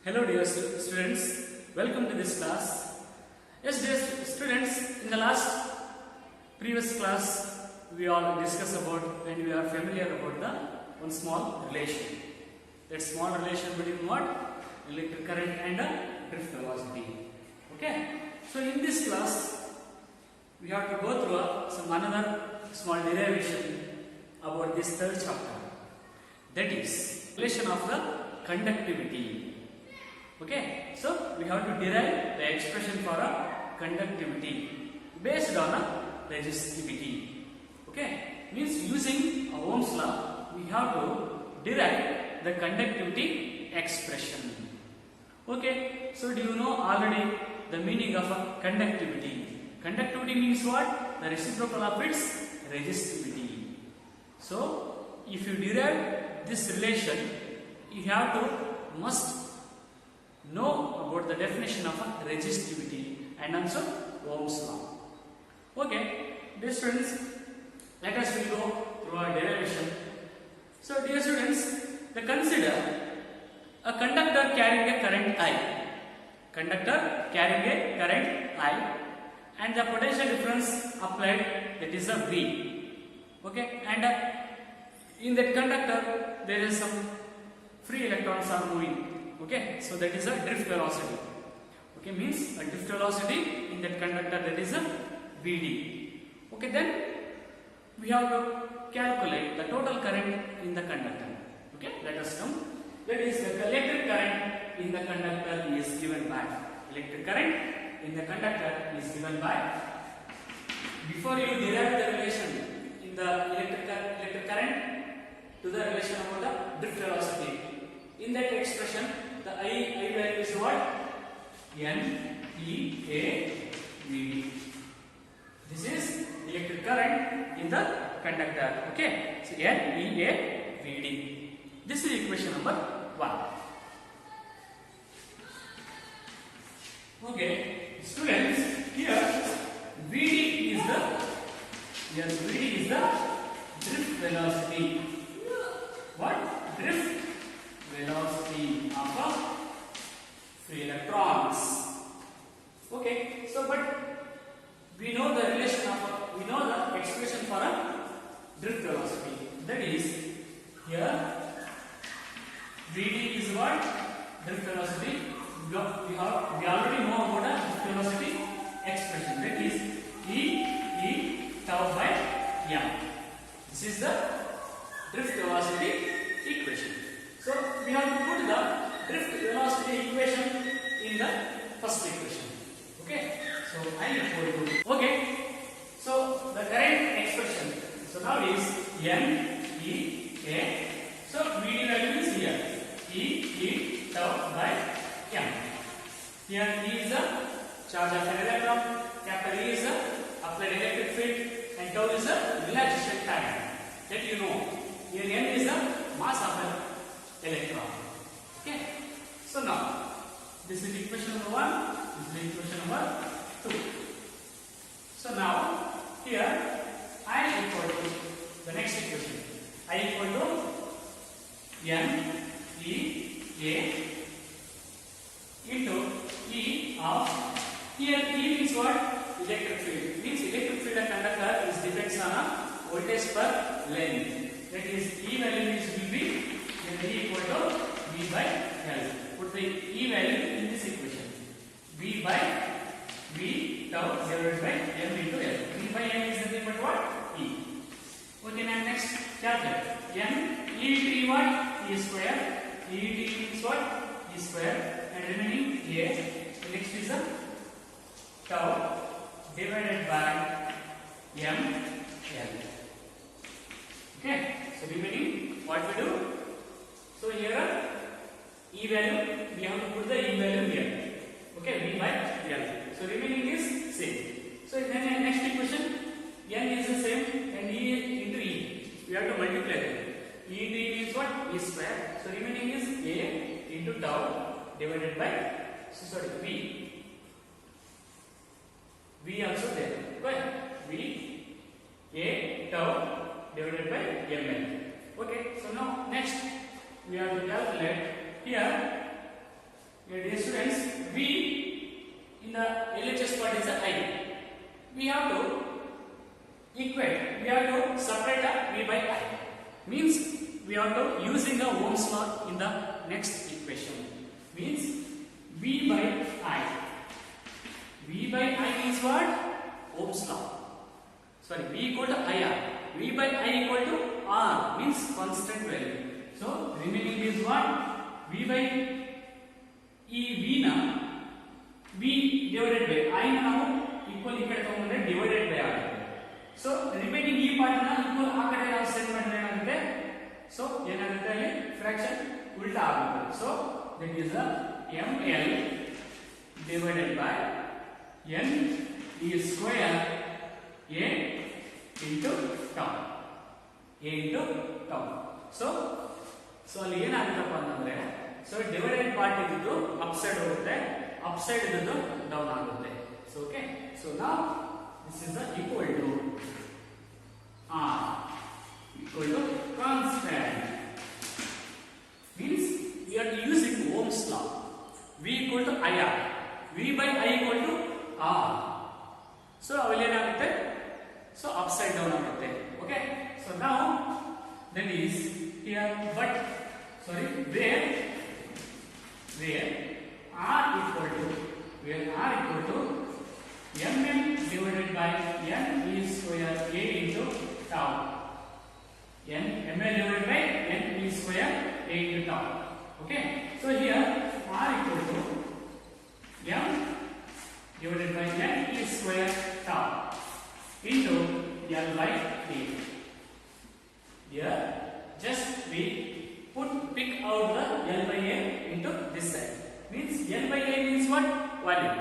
Hello dear students, welcome to this class. Yes dear students, in the last previous class we all discussed about and we are familiar about the one small relation. That small relation between what? Electric current and drift velocity. Okay. So in this class we have to go through some another small derivation about this third chapter. That is relation of the conductivity. Okay, so we have to derive the expression for a conductivity based on a resistivity. Okay, means using Ohm's law, we have to derive the conductivity expression. Okay, so do you know already the meaning of a conductivity? Conductivity means what? The reciprocal of its resistivity. So, if you derive this relation, you have to must know about the definition of a resistivity and also Ohm's law. Okay, dear students, let us go through our derivation. So, dear students, consider a conductor carrying a current I. Conductor carrying a current I, and the potential difference applied, that is a V. Okay, and in that conductor there is some free electrons are moving. Okay, so that is a drift velocity. Okay, means a drift velocity in that conductor, that is a Vd. Okay, then we have to calculate the total current in the conductor. Okay, let us come. That is the electric current in the conductor is given by electric current in the conductor is given by. Before you derive the relation in the electric current to the relation about the drift velocity, in that expression the I value is what? N E A V D. This is electric current in the conductor. Okay, so N E A V D. This is equation number 1. Okay, students, here Vd is the drift velocity. What? Drift velocity of a free electrons. Okay, so but we know the relation of we know the expression for a drift velocity. That is here Vd is what? Drift velocity. We already know about a drift velocity expression. That is E tau by m. This is the drift velocity equation. So we have to put the drift velocity equation in the first equation. Okay. So I equal to So the current expression. So now is N E A. So Vd value is here. E tau by m. Here E is the charge of an electron. Capital E is the applied electric field, and tau is the relaxation time. That you know. Here N is the mass of an electron. Okay. So now this is equation number 1. This is equation number 2. So now here I equal to the next equation. I equal to N E A into E of, here E means what? Electric field. Means electric field of conductor is depends on a voltage per length. That is E value will be E equal to V by L. Put the E value in this equation. V by V tau divided by M into L. V by M is nothing but what? E. Okay, now next calculate. M E into E what? E square. E into E means what? E square. And remaining A. Next is a tau divided by M L. Okay, so remaining what we do? So here E value, we have to put the E value here. Okay, V by L. So remaining is same. So then next equation, N is the same and E into E. We have to multiply them. E into E means what? E square. So remaining is A into tau divided by, V. V also there. Okay, V A tau divided by ML. Okay, so now next we have to calculate here Here, dear students, V in the LHS part is a I. We have to equate. We have to separate a V by I. Means we have to using a Ohm's law in the next equation. Means V by I. V by I is what? Ohm's law. Sorry, V equal to IR. V by I equal to R means constant value. So remaining is what? V by E V na V divided by I na ನಾವು equal ಈ ಕಡೆ ತಗೊಂಡ್ರೆ divided by R. So remaining ಈ part na equal ಆ ಕಡೆ ನಾವು set ಮಾಡಿದ್ರೆ ಏನಾಗುತ್ತೆ? So ಏನಾಗುತ್ತೆ ಅಲ್ಲಿ fraction ಉಲ್ಟಾ ಆಗುತ್ತೆ. So that is a ml divided by n is square a into tau. A into tau. So ಅಲ್ಲಿ ಏನಾಗುತ್ತಪ್ಪ ಅಂತಂದ್ರೆ so divided part ಇದ್ದು upside ಹೋಗುತ್ತೆ, upside ಇದ್ದು down ಆಗುತ್ತೆ. So okay, so now this is the equal to R equal to constant. Means we are using Ohm's law. V equal to IR. V by I equal to R. So ಅವೆಲ್ಲ ಏನಾಗುತ್ತೆ? So upside down ಆಗುತ್ತೆ. Okay, so now that is here, but sorry, where R equal to mn divided by n e square a into tau. Ml divided by n e square a into tau. Okay, so here R equal to m divided by n e square tau into L by A. Here just we pick out the L by A into this side. Means L by A means what? Volume.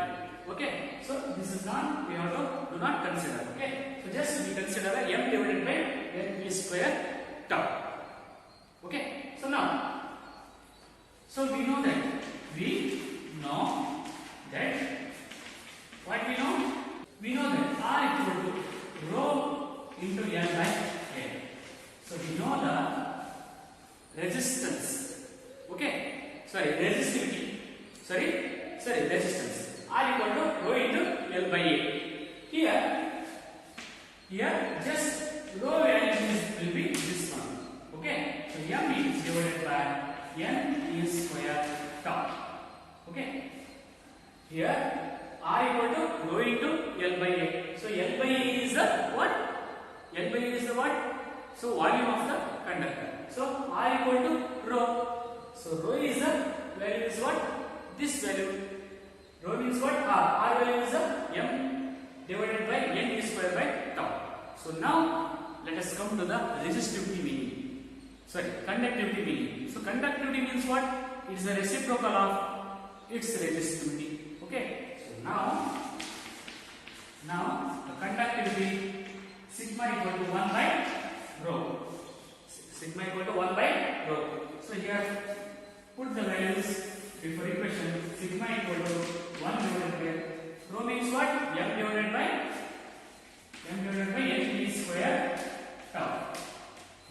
Okay, so this is not, we have to do not consider. Okay, so just we consider a m divided by n e square tau. Okay, so now, so we know that what we know? We know that R equal to rho into L by A. So we know the resistance. Okay, sorry, resistivity. Resistance. R equal to rho into L by A. Here just rho value will be this one. Okay, so m is divided by n e square tau. Okay, here R equal to rho into L by A. So L by A is the what? L by A is the what? So volume of the conductor. So R equal to rho. So rho is the value is what? This value. Rho means what? R value is the m divided by n e square by tau. So now let us come to the resistivity meaning. Sorry, conductivity meaning. So conductivity means what? It is the reciprocal of its resistivity. Okay. So now the conductivity sigma equal to 1 by rho. Sigma equal to 1 by rho. So here put the values before equation. Sigma equal to 1 divided by rho means what? M divided by n e square tau.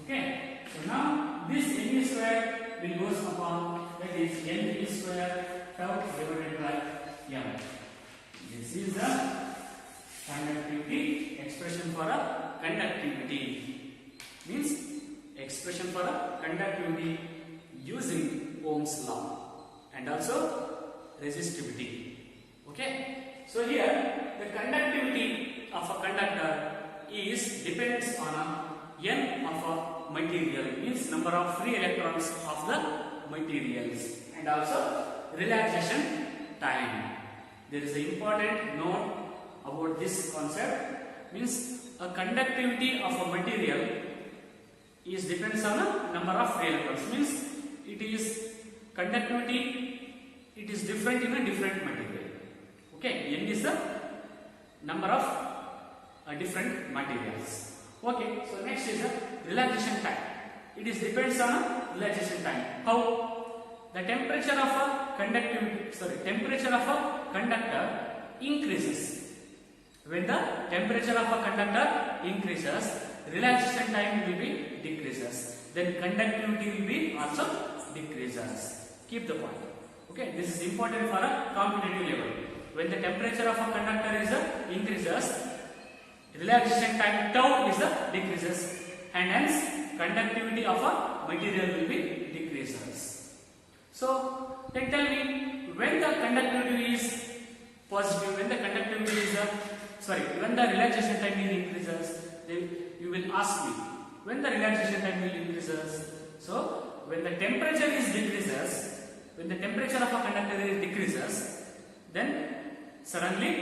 Okay. So now this n e square will goes upon, that is n e square tau divided by m. This is the conductivity expression for a conductivity. Means expression for a conductivity using Ohm's law and also resistivity. Okay, so here the conductivity of a conductor is depends on a n of a material, means number of free electrons of the materials, and also relaxation time. There is an important note about this concept. Means a conductivity of a material is depends on a number of free electrons. Means it is conductivity, it is different in a different material. Okay, n is the number of different materials. Okay, so next is the relaxation time. It is depends on a relaxation time. How? The temperature of a conductor increases. When the temperature of a conductor increases, relaxation time will be decreases. Then conductivity will be also decreases. Keep the point. Okay, this is important for a competitive level. When the temperature of a conductor is increases, relaxation time tau is decreases, and hence conductivity of a material will be decreases. So then tell me, when the conductivity is positive, when the conductivity is when the relaxation time will increases, then you will ask me when the relaxation time will increases. So when the temperature is decreases, when the temperature of a conductor is decreases, then suddenly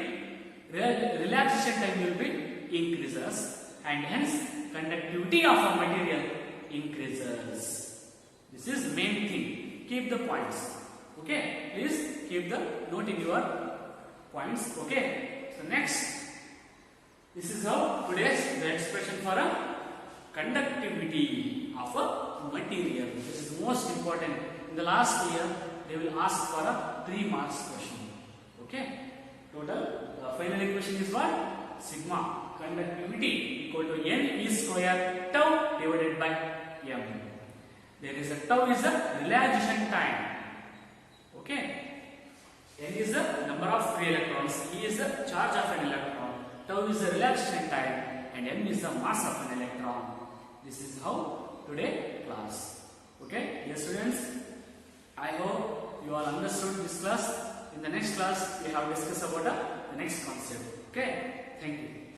relaxation time will be increases, and hence conductivity of a material increases. This is main thing. Keep the points. Okay, please keep the note in your points. Okay, so next, this is how today's the expression for a conductivity of a material. This is most important. In the last year, they will ask for a 3 marks question. Okay, total the final equation is what? Sigma conductivity equal to n e square tau divided by m. There is a tau is a relaxation time. Okay, n is the number of free electrons, e is the charge of an electron, tau is the relaxation time, and m is the mass of an electron. This is how today class. Okay, dear students, I hope you all understood this class. In the next class, we have discussed about the next concept. Okay, thank you.